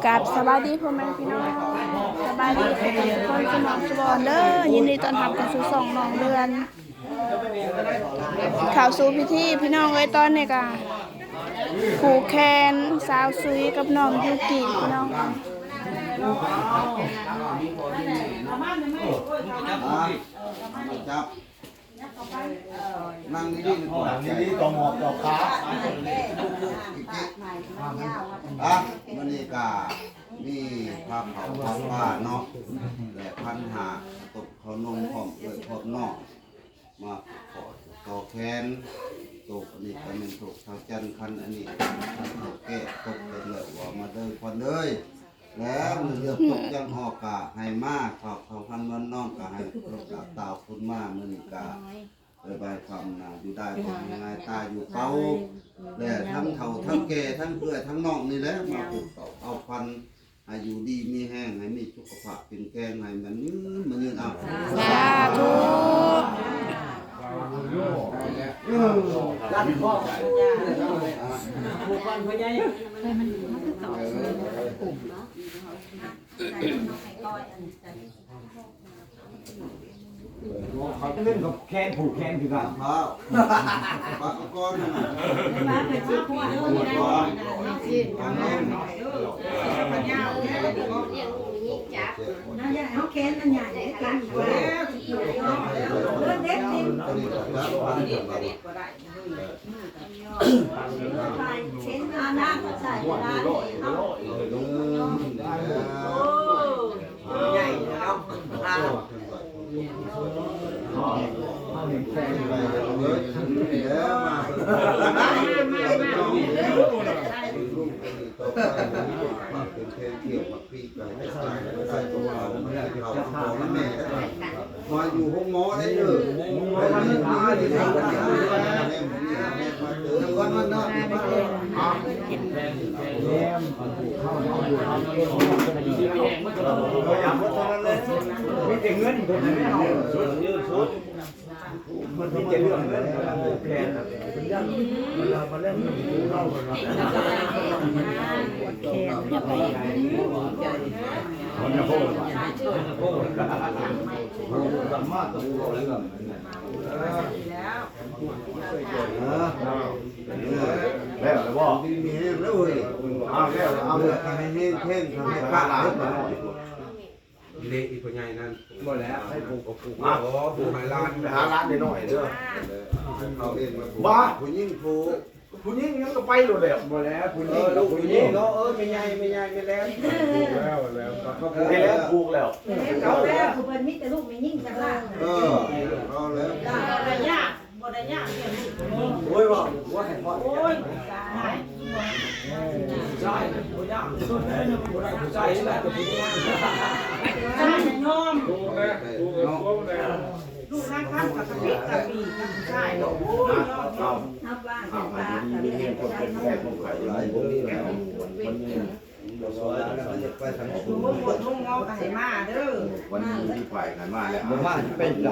กับสบายดีพ่อแม่พี่น้องสบายดีทุกคนสมองสบอนเด้อยินดีต้อนรับเข้าสู่2น้องเดือนข่าวสู่พิธีพี่น้องเอ้ยตอนนี้ก็ผูกแขนสาวซุยกับน้องยูกิพี่น้องจับนั่งดีๆก่อนนั่งดีๆต่อหมอบต่อขามันนี่กามีภาพเขาภาพผ้าเนาะและพันหาตกเขานมของขอบนอกมาขอต่อแขนตกนี่ก็เป็นตกเท้าจันคันอันนี้ตกแก่ตกเป็นเลยว่ามาเดินคนเลยแล้วมือเลือกตกยังหอกะให้มากขอบเขาพันวันนอนกะให้รบกับตาคุณมากมือนี่กะใบคำนะอยู่ได้ผมยังไงตาอยู่เป้าและทั้งเท่าทั้งแก่ทั้งเพื่อทั้งนอกนี่แหละมาปลูกเอาพันให้อยู่ดีมีแห้งให้มีสุขภาพเป็นแกงให้มันยืนเอาสาธุรัดข้อผูกพันพญายมันต่อปุ่มเนาะเขาเล่นกับแคนผูกแคนคือกันปากก้อนนะเขาแค้นมันใหญ่แค้นอยู่แล้วเด็กจริงเช่นอาณาใส่ได้ใหญ่แล้วแฟนไปเลยแล้วมาเป็นแค่เกี่ยวกับพี่ไปไม่ใช่ตัวเราไม่ได้เขาของแม่มาอยู่ห้องหมอได้เลยไปมีมาดีทางกันแม่มาเจอวันนั้นนะมีแต่เงินคนไม่เอาชุดมันมีแต่เรื่องเงินแพงเวลามาเล่นเล่ากันมันจะโค้งสามารถตัวอะไรกันแล้วเลยบ่มีแห้งแล้วเว้ยเอาเลยทำให้แห้งแห้งทำให้ขาดเล็บหน่อยเละอีกคนใหญ่นั่น หมดแล้วให้ปลูกก็ปลูก มาปลูกหายล้านไปหาร้านหน่อยเด้อ เขาเองบ้าผู้ยิ่งผู้ คุณยิ่งยังก็ไปหมดแล้วหมดแล้วคุณยิ่งลูกคุณยิ่งเนาะไม่ใหญ่ไม่แล้วเขาปลูกแล้วปลูกแล้วเขาแล้วคือเป็นมิตรลูกไม่ยิ่งกันล่างเอาแล้ว บ่ได้ยากบ่ได้ยากเนี่ยโอ้ยว่าแห่งพ่อโอ้ยใช่บ่ยากสุดเลยนะบ่ได้ใช่แหละก็บ่ยากใช่ยอมลูกนั่งข้างกับกระปิกระปีกับใช่โอ้ยเอาบ้านเอาบ้านกับเด็กได้น้องหลายพวกนี้แล้วไปทางสุดบนทุ่งเงาไก่มาเด้อวันนี้ที่ฝ่ายกันมาแล้วมาเป็นไร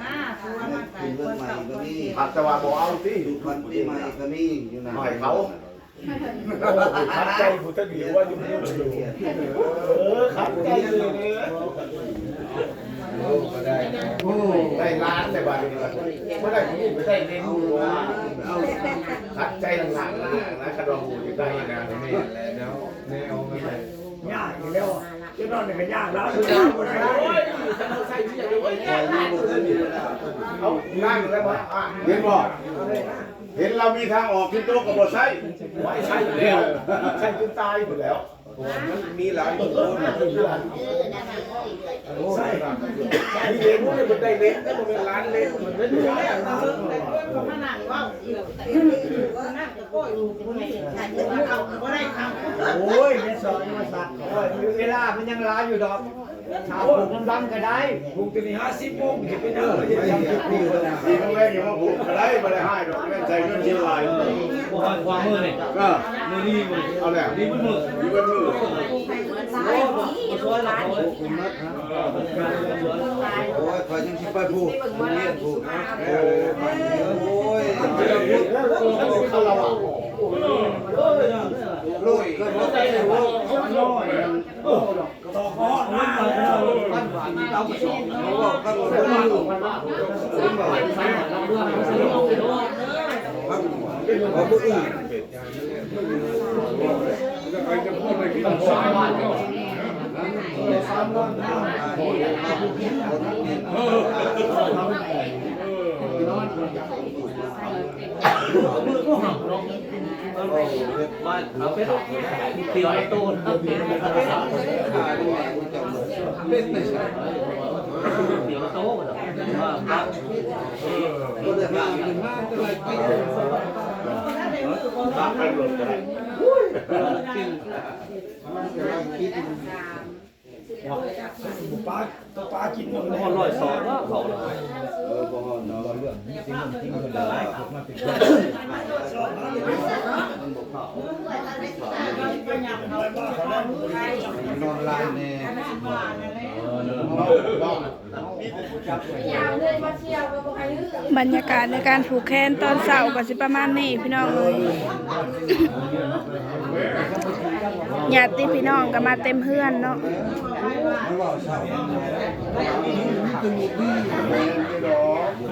มาตัวมาไก่เรื่องใหม่ก็มี ผัดจะว่าบ่เอาสิวันปีใหม่ก็มีอยู่นะให้เขาขัดใจผู้ตะดีว่าอยู่ขัดใจเลยได้ร้านได้บ้านไม่ได้ที่ไม่ได้เน้นดูว่าขัดใจหลังๆนะกระดองหูอยู่ได้นะนี่แล้วแนวไม่ได้ยากอยู่แล้วที่นอนเนี่ยก็ยากแล้วใส่ที่อย่างนี้เอานั่งแล้วมาเห็นบ่เห็นเรามีทางออกที่โต๊ะกับบ่ใช่ไม่ใช่แล้วใช่จนตายหมดแล้วมันมีหลายตัวใช่มีเล่นมันได้เล่นแต่มันเป็นร้านเล่นมันไม่ได้แต่เพิ่งมานั่งว่านั่งจะก้อยอยู่คนนี้ใช่ว่าเอาก็ได้ทำโอ้ยไม่สอนมาสักโอ้ยเวลามันยังร้ายอยู่ดอกชาวปลูกมันดังก็ได้ปลูกตัวนี้50 โมงจะเป็นยังไงจะทำปีนึงแรกยังมาปลูกก็ได้ไม่ได้ให้ดอกเงินใจเงินเชียร์ลายความมือเนี่ยก็มือนี่มือเอาแล้วนี่มือนี่เป็นมือโอ้ช่วยเราคุณนัทโอ้ยคอยยังชิบไปผูกเรียนผูกโอ้ยเขาเราลูกก็รถได้ลูก เอาไปเตียวไอ้ตูนเตียวโต้เหรอว่าป้ากินมันอร่อยสองแล้วเขาบ่ฮอดเนาะเรื่องนี้จริงมันได้มาเป็นนอนลายแน่บรรยากาศในการผูกแขนตอนเช้าก็สิประมาณนี้พี่น้องเลยญาติพี่น้องก็มาเต็มเฮือนเนาะ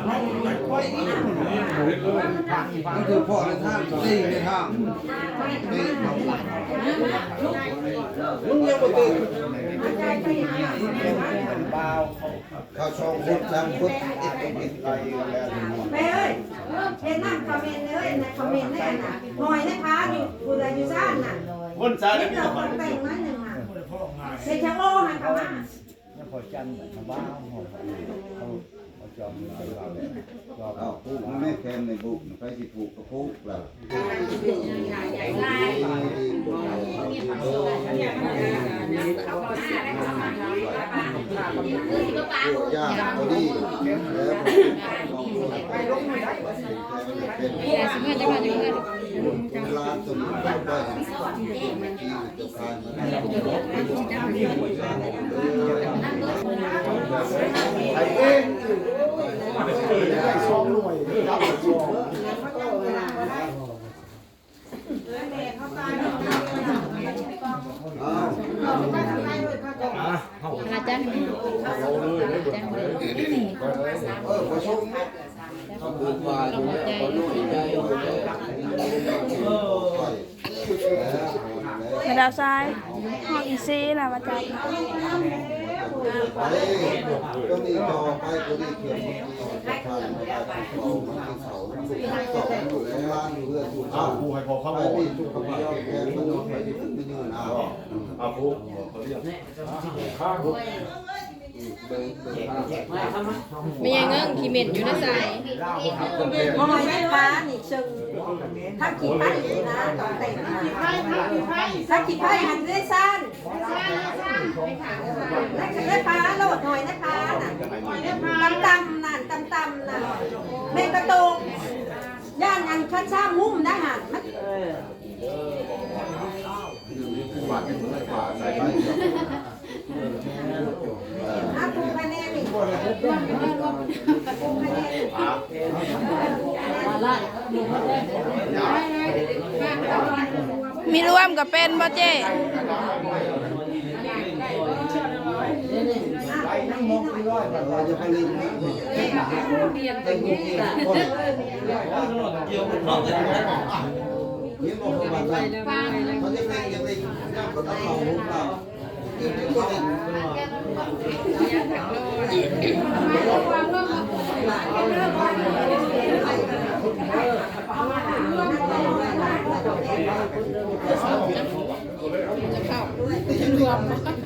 นั่นคือพ่อในทางตีในทางตีมึงยังบ่ตื่นเขาชองคนจำคนติดไปแล้ว แม่เอ้ยเห็นนั่งคอมเมนต์เลยนะคอมเมนต์ได้น่ะหน่อยนะคะอยู่ผู้ใดอยู่ซ่านน่ะคนซ่านนี่เราคนแต่งน้อยหนึ่งค่ะเซชโอหันเข้ามาเอาผูกมันไม่แข็งในบุกไปสิผูกก็ผูกแล้วยากตัวนี้แล้วเป็นร้านตัวนี้ได้ที่จะทานมาไอ้เองได้สองหน่วยรับสองอาจารย์ประชุมดูว่าอยู่แล้วก็นุ่มใจกระดาษทรายห้องอีซีล่ะว่าจัดก็นี่ต่อไปก็นี่เขียนทางเขาเสาอยู่ในร้านอยู่เพื่อถูกข้าวผู้ให้พอเข้าไปที่ถูกข้าวแกงมันโดนไปที่ไม่ยืนเอาผู้เขาเรียกข้าวไม่ยังเงิ้งขี้เหม็นอยู่ในสาย หน่อยนะคะนี่ชึงถ้าขี้ไผ่นะต้องแต่งนะถ้าขี้ไผ่หันได้ซ่านได้ปลาโหลดหน่อยนะคะน่ะตำน่ะตำน่ะเมกระโตกย่านอันข้าช่างมุ่มนะหันมันปูคะแนนนี่ปูคะแนนมีร่วมกับเป็นบ่เจ้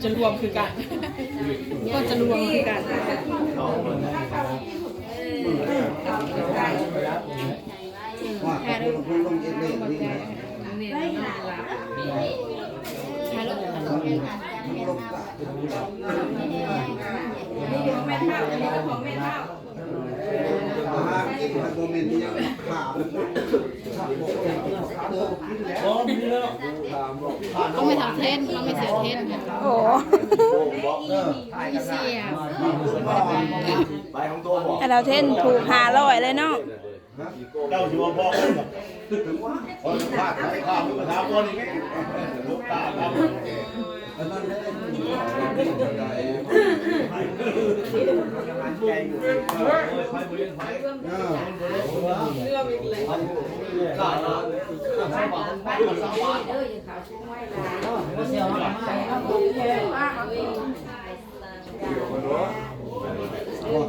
จะรวมคือกันก็จะรวมคือกันต้องไปทำเทนต้องไปเสียเทนโอ้พี่เสียแต่เราเท่นถูก500เลยเนาะเจ้าอยู่พ่อคนพลาดใครข้ามมาทำคนนี้ลูกตาครับ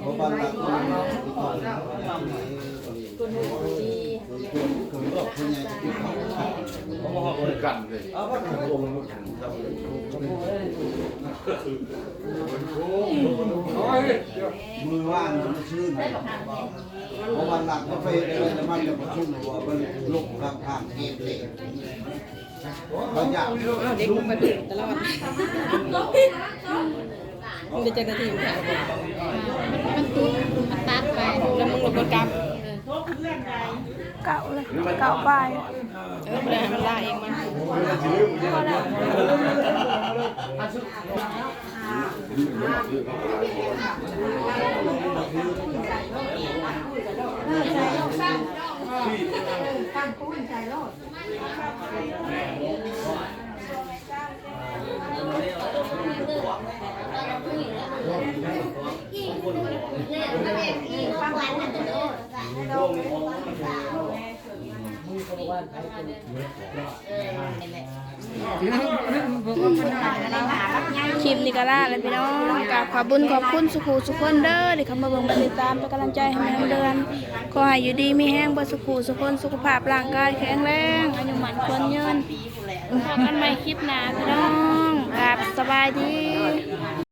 เขาบ้านหลังนี้คือบอกคุณยายจะกินข้าวเขาบอกว่ากันเลยเอาว่าถึงลงมือถึงครับมือว่านมันชื่นเพราะวันหลังก็ไปเลยแล้วมันจะประชุมว่ามันลุกข้างๆเกมเล็กเขาอยาก เด็กมาถึงตลอดมึงจะเจอนาทีมั้ยมันตุ้มันตัดไปแล้วมึงลงกดกรรม เก่าเลยเก่าไป ไม่ได้ให้มันล่าเองมัน พอแล้ว ตั้งปุ้นใจโลด คลิปนี้ก็ล่าเลยพี่น้องกราบขอบคุญขอบคุณสุขูสุขคนเด้อที่เข้ามาเบิ่งมาติดตามเป็นกำลังใจให้แม่เดือนขอให้อยู่ดีมีแห้งบ่สุขูสุขคนสุขภาพร่างกายแข็งแรงอายุหมันควรยืนพบกันใหม่คลิปหน้าพี่น้องกราบสบายดี